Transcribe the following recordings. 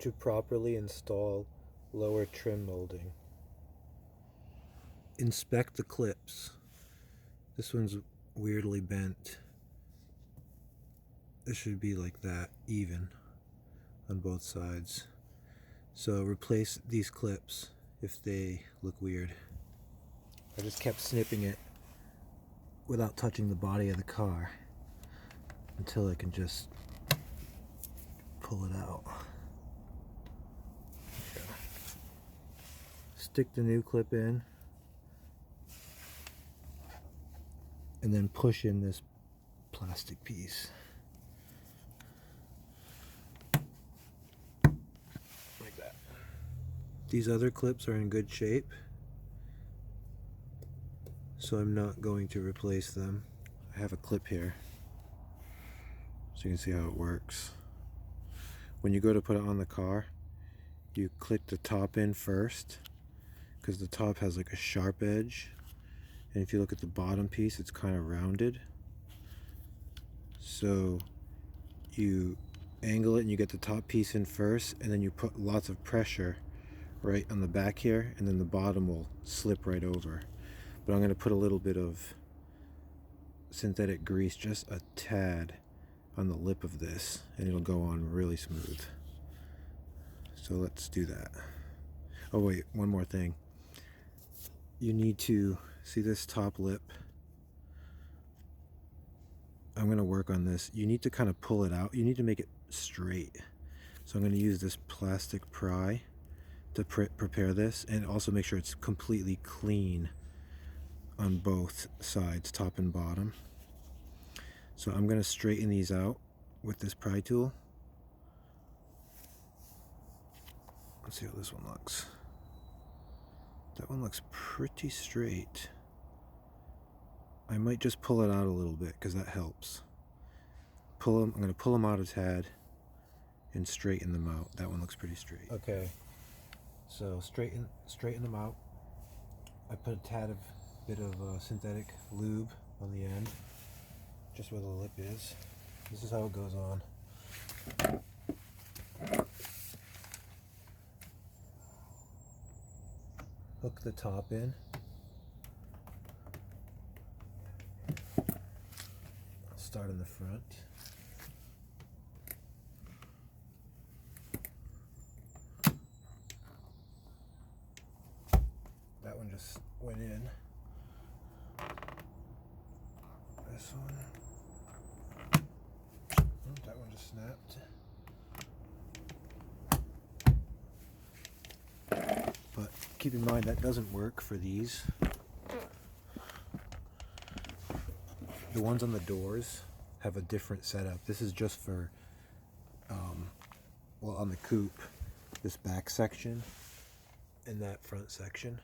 to properly install lower trim molding. Inspect the clips. This one's weirdly bent. It should be like that, even on both sides. So replace these clips if they look weird. I just kept snipping it without touching the body of the car until I can just pull it out. Okay. Stick the new clip in and then push in this plastic piece. Like that. These other clips are in good shape, so I'm not going to replace them. I have a clip here so you can see how it works. When you go to put it on the car, you click the top in first because the top has like a sharp edge, and if you look at the bottom piece, it's kind of rounded. So you angle it and you get the top piece in first, and then you put lots of pressure right on the back here, and then the bottom will slip right over. But I'm going to put a little bit of synthetic grease, just a tad, on the lip of this, and it'll go on really smooth. So let's do that. Oh wait, one more thing. You need to see this top lip. I'm going to work on this. You need to kind of pull it out. You need to make it straight. So I'm going to use this plastic pry to prepare this, and also make sure it's completely clean on both sides, top and bottom. So I'm going to straighten these out with this pry tool. Let's see how this one looks. That one looks pretty straight. I might just pull it out a little bit because that helps. Pull them. I'm going to pull them out a tad and straighten them out. That one looks pretty straight. Okay, so straighten them out. I put a tad of bit of synthetic lube on the end, just where the lip is. This is how it goes on. Hook the top in. I'll start in the front. That one just went in. This one. Oh, that one just snapped. But keep in mind that doesn't work for these. The ones on the doors have a different setup. This is just for, well, on the coupe, this back section and that front section.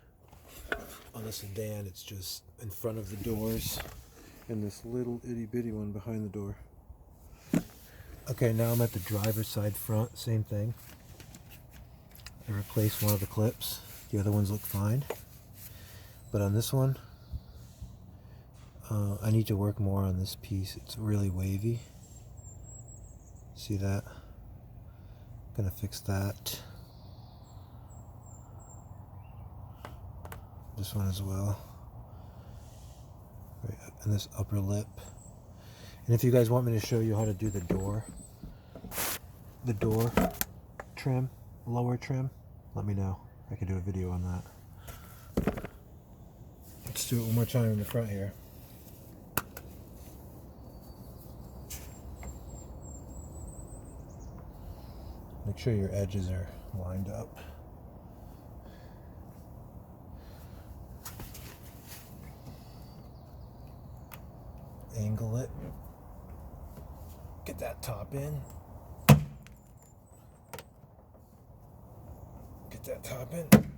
On the sedan, it's just in front of the doors and this little itty bitty one behind the door. Okay, now I'm at the driver's side front, same thing. I replaced one of the clips. The other ones look fine. But on this one, I need to work more on this piece. It's really wavy. See that? Gonna fix that. This one as well. Right, and this upper lip. And if you guys want me to show you how to do the door trim, lower trim, let me know. I can do a video on that. Let's do it one more time in the front here. Make sure your edges are lined up. Angle it. Get that top in. Get that top in.